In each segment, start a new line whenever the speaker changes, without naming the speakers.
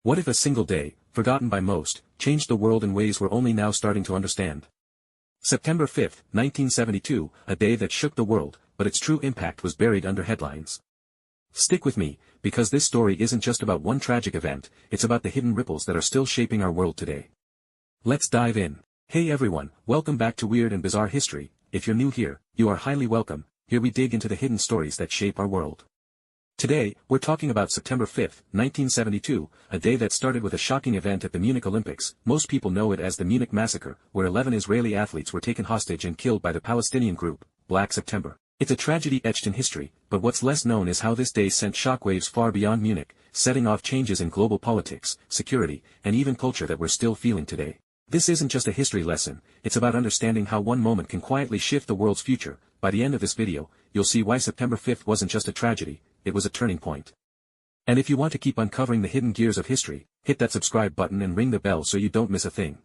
What if a single day, forgotten by most, changed the world in ways we're only now starting to understand? September 5, 1972, a day that shook the world, but its true impact was buried under headlines. Stick with me, because this story isn't just about one tragic event, it's about the hidden ripples that are still shaping our world today. Let's dive in. Hey everyone, welcome back to Weird and Bizarre History. If you're new here, you are highly welcome. Here we dig into the hidden stories that shape our world. Today, we're talking about September 5, 1972, a day that started with a shocking event at the Munich Olympics. Most people know it as the Munich Massacre, where 11 Israeli athletes were taken hostage and killed by the Palestinian group, Black September. It's a tragedy etched in history, but what's less known is how this day sent shockwaves far beyond Munich, setting off changes in global politics, security, and even culture that we're still feeling today. This isn't just a history lesson, it's about understanding how one moment can quietly shift the world's future. By the end of this video, you'll see why September 5th wasn't just a tragedy, it was a turning point. And if you want to keep uncovering the hidden gears of history, hit that subscribe button and ring the bell so you don't miss a thing.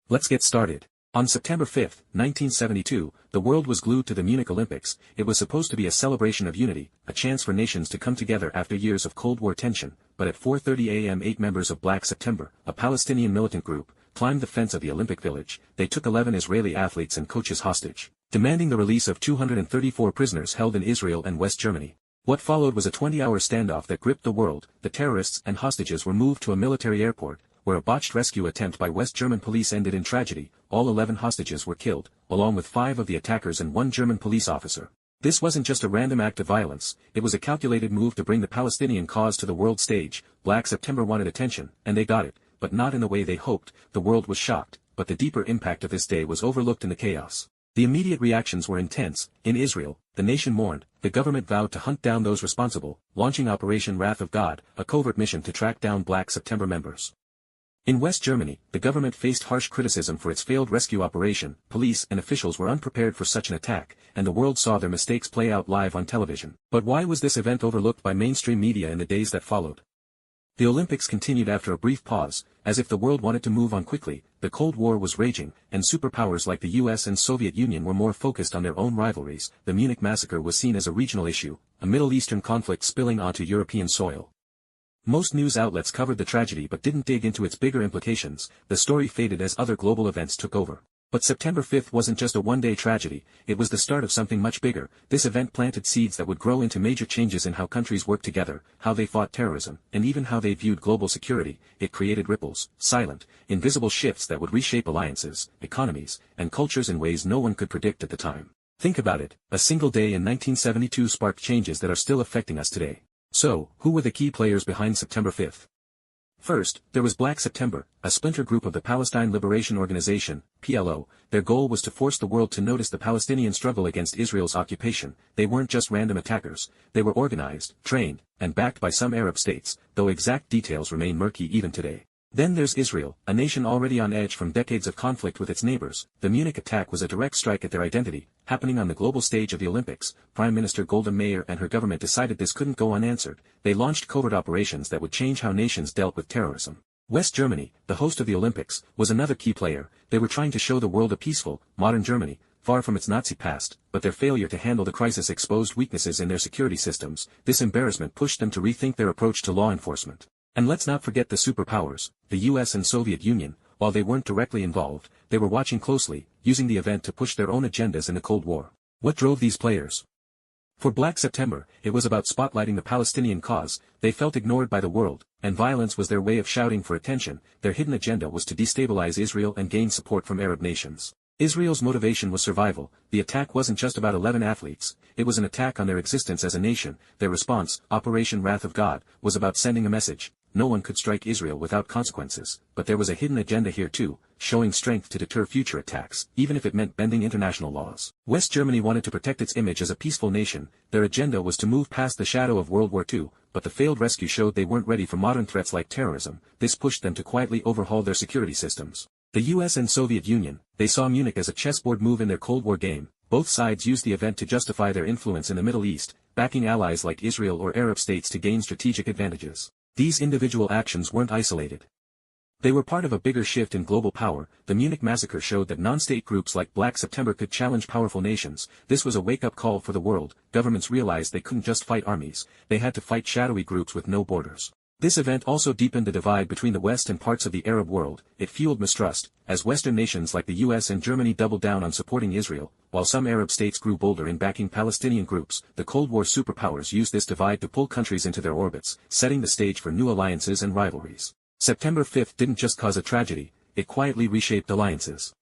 Let's get started. On September 5, 1972, the world was glued to the Munich Olympics. It was supposed to be a celebration of unity, a chance for nations to come together after years of Cold War tension, but at 4:30 a.m. 8 members of Black September, a Palestinian militant group, climbed the fence of the Olympic Village. They took 11 Israeli athletes and coaches hostage, demanding the release of 234 prisoners held in Israel and West Germany. What followed was a 20-hour standoff that gripped the world. The terrorists and hostages were moved to a military airport, where a botched rescue attempt by West German police ended in tragedy. All 11 hostages were killed, along with 5 of the attackers and 1 German police officer. This wasn't just a random act of violence, it was a calculated move to bring the Palestinian cause to the world stage. Black September wanted attention, and they got it, but not in the way they hoped. The world was shocked, but the deeper impact of this day was overlooked in the chaos. The immediate reactions were intense. In Israel, the nation mourned. The government vowed to hunt down those responsible, launching Operation Wrath of God, a covert mission to track down Black September members. In West Germany, the government faced harsh criticism for its failed rescue operation. Police and officials were unprepared for such an attack, and the world saw their mistakes play out live on television. But why was this event overlooked by mainstream media in the days that followed? The Olympics continued after a brief pause, as if the world wanted to move on quickly. The Cold War was raging, and superpowers like the US and Soviet Union were more focused on their own rivalries. The Munich Massacre was seen as a regional issue, a Middle Eastern conflict spilling onto European soil. Most news outlets covered the tragedy but didn't dig into its bigger implications. The story faded as other global events took over. But September 5th wasn't just a one-day tragedy, it was the start of something much bigger. This event planted seeds that would grow into major changes in how countries work together, how they fought terrorism, and even how they viewed global security. It created ripples, silent, invisible shifts that would reshape alliances, economies, and cultures in ways no one could predict at the time. Think about it, a single day in 1972 sparked changes that are still affecting us today. So, who were the key players behind September 5th? First, there was Black September, a splinter group of the Palestine Liberation Organization, PLO. Their goal was to force the world to notice the Palestinian struggle against Israel's occupation. They weren't just random attackers, they were organized, trained, and backed by some Arab states, though exact details remain murky even today. Then there's Israel, a nation already on edge from decades of conflict with its neighbors. The Munich attack was a direct strike at their identity, happening on the global stage of the Olympics. Prime Minister Golda Meir and her government decided this couldn't go unanswered. They launched covert operations that would change how nations dealt with terrorism. West Germany, the host of the Olympics, was another key player. They were trying to show the world a peaceful, modern Germany, far from its Nazi past, but their failure to handle the crisis exposed weaknesses in their security systems. This embarrassment pushed them to rethink their approach to law enforcement. And let's not forget the superpowers, the US and Soviet Union. While they weren't directly involved, they were watching closely, using the event to push their own agendas in the Cold War. What drove these players? For Black September, it was about spotlighting the Palestinian cause. They felt ignored by the world, and violence was their way of shouting for attention. Their hidden agenda was to destabilize Israel and gain support from Arab nations. Israel's motivation was survival. The attack wasn't just about 11 athletes, it was an attack on their existence as a nation. Their response, Operation Wrath of God, was about sending a message. No one could strike Israel without consequences, but there was a hidden agenda here too, showing strength to deter future attacks, even if it meant bending international laws. West Germany wanted to protect its image as a peaceful nation. Their agenda was to move past the shadow of World War II, but the failed rescue showed they weren't ready for modern threats like terrorism. This pushed them to quietly overhaul their security systems. The US and Soviet Union, they saw Munich as a chessboard move in their Cold War game. Both sides used the event to justify their influence in the Middle East, backing allies like Israel or Arab states to gain strategic advantages. These individual actions weren't isolated. They were part of a bigger shift in global power. The Munich Massacre showed that non-state groups like Black September could challenge powerful nations. This was a wake-up call for the world. Governments realized they couldn't just fight armies, they had to fight shadowy groups with no borders. This event also deepened the divide between the West and parts of the Arab world. It fueled mistrust, as Western nations like the US and Germany doubled down on supporting Israel, while some Arab states grew bolder in backing Palestinian groups. The Cold War superpowers used this divide to pull countries into their orbits, setting the stage for new alliances and rivalries. September 5 didn't just cause a tragedy, it quietly reshaped alliances.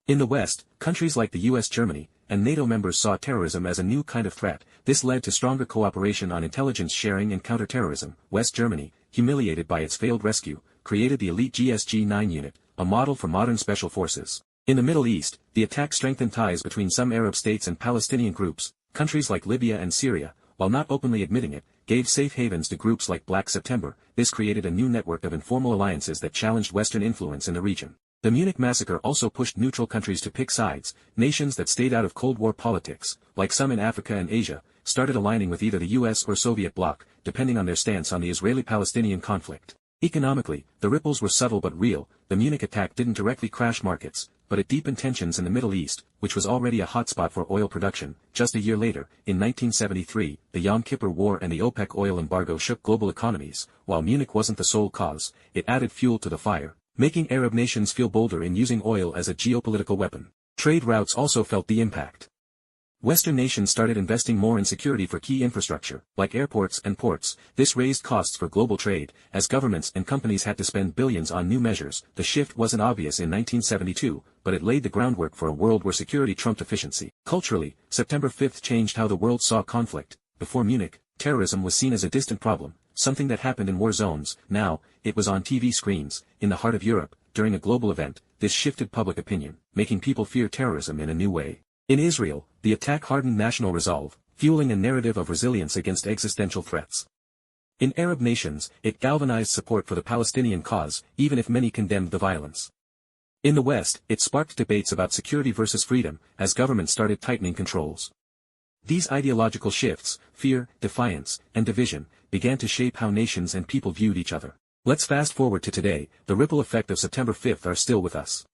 In the West, countries like the US, Germany, and NATO members saw terrorism as a new kind of threat. This led to stronger cooperation on intelligence sharing and counterterrorism. West Germany, humiliated by its failed rescue, created the elite GSG-9 unit, a model for modern special forces. In the Middle East, the attack strengthened ties between some Arab states and Palestinian groups. Countries like Libya and Syria, while not openly admitting it, gave safe havens to groups like Black September. This created a new network of informal alliances that challenged Western influence in the region. The Munich Massacre also pushed neutral countries to pick sides. Nations that stayed out of Cold War politics, like some in Africa and Asia, started aligning with either the US or Soviet bloc, depending on their stance on the Israeli-Palestinian conflict. Economically, the ripples were subtle but real. The Munich attack didn't directly crash markets, but it deepened tensions in the Middle East, which was already a hotspot for oil production. Just a year later, in 1973, the Yom Kippur War and the OPEC oil embargo shook global economies. While Munich wasn't the sole cause, it added fuel to the fire, making Arab nations feel bolder in using oil as a geopolitical weapon. Trade routes also felt the impact. Western nations started investing more in security for key infrastructure, like airports and ports. This raised costs for global trade, as governments and companies had to spend billions on new measures. The shift wasn't obvious in 1972, but it laid the groundwork for a world where security trumped efficiency. Culturally, September 5 changed how the world saw conflict. Before Munich, terrorism was seen as a distant problem, something that happened in war zones. Now, it was on TV screens, in the heart of Europe, during a global event. This shifted public opinion, making people fear terrorism in a new way. In Israel, the attack hardened national resolve, fueling a narrative of resilience against existential threats. In Arab nations, it galvanized support for the Palestinian cause, even if many condemned the violence. In the West, it sparked debates about security versus freedom, as governments started tightening controls. These ideological shifts, fear, defiance, and division, began to shape how nations and people viewed each other. Let's fast forward to today. The ripple effect of September 5 are still with us.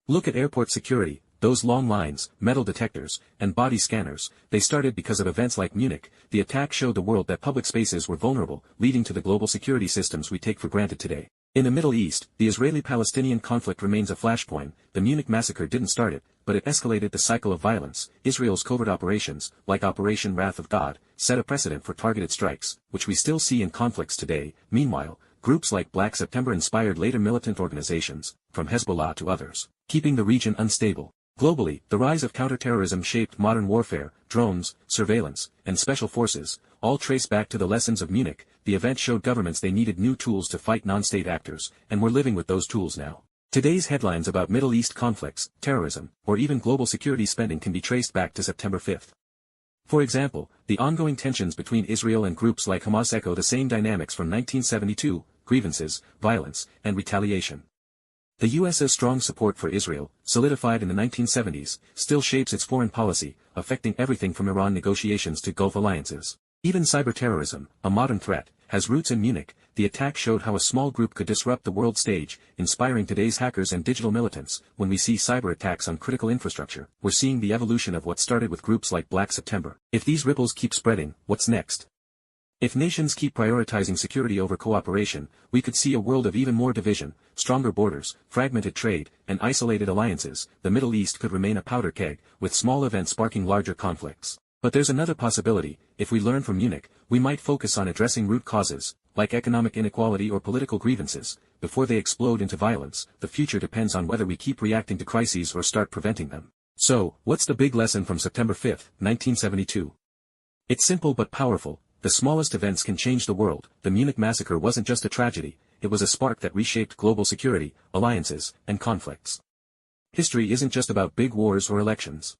Look at airport security. Those long lines, metal detectors, and body scanners, they started because of events like Munich. The attack showed the world that public spaces were vulnerable, leading to the global security systems we take for granted today. In the Middle East, the Israeli-Palestinian conflict remains a flashpoint. The Munich Massacre didn't start it, but it escalated the cycle of violence. Israel's covert operations, like Operation Wrath of God, set a precedent for targeted strikes, which we still see in conflicts today. Meanwhile, groups like Black September inspired later militant organizations, from Hezbollah to others, keeping the region unstable. Globally, the rise of counterterrorism shaped modern warfare. Drones, surveillance, and special forces, all trace back to the lessons of Munich. The event showed governments they needed new tools to fight non-state actors, and we're living with those tools now. Today's headlines about Middle East conflicts, terrorism, or even global security spending can be traced back to September 5. For example, the ongoing tensions between Israel and groups like Hamas echo the same dynamics from 1972: grievances, violence, and retaliation. The US's strong support for Israel, solidified in the 1970s, still shapes its foreign policy, affecting everything from Iran negotiations to Gulf alliances. Even cyberterrorism, a modern threat, has roots in Munich. The attack showed how a small group could disrupt the world stage, inspiring today's hackers and digital militants. When we see cyber attacks on critical infrastructure, we're seeing the evolution of what started with groups like Black September. If these ripples keep spreading, what's next? If nations keep prioritizing security over cooperation, we could see a world of even more division, stronger borders, fragmented trade, and isolated alliances. The Middle East could remain a powder keg, with small events sparking larger conflicts. But there's another possibility. If we learn from Munich, we might focus on addressing root causes, like economic inequality or political grievances, before they explode into violence. The future depends on whether we keep reacting to crises or start preventing them. So, what's the big lesson from September 5, 1972? It's simple but powerful. The smallest events can change the world. The Munich Massacre wasn't just a tragedy, it was a spark that reshaped global security, alliances, and conflicts. History isn't just about big wars or elections.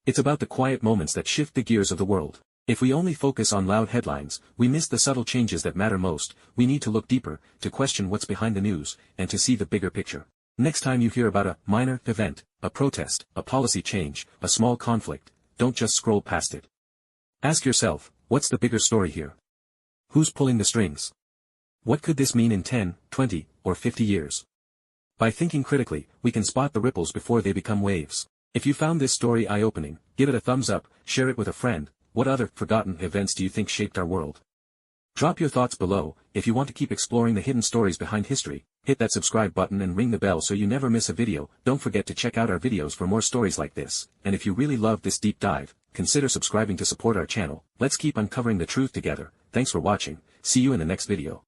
It's about the quiet moments that shift the gears of the world. If we only focus on loud headlines, we miss the subtle changes that matter most. We need to look deeper, to question what's behind the news, and to see the bigger picture. Next time you hear about a minor event, a protest, a policy change, a small conflict, don't just scroll past it. Ask yourself, what's the bigger story here? Who's pulling the strings? What could this mean in 10, 20, or 50 years? By thinking critically, we can spot the ripples before they become waves. If you found this story eye-opening, give it a thumbs up, share it with a friend. What other forgotten events do you think shaped our world? Drop your thoughts below. If you want to keep exploring the hidden stories behind history, hit that subscribe button and ring the bell so you never miss a video. Don't forget to check out our videos for more stories like this. And if you really love this deep dive, consider subscribing to support our channel. Let's keep uncovering the truth together. Thanks for watching. See you in the next video.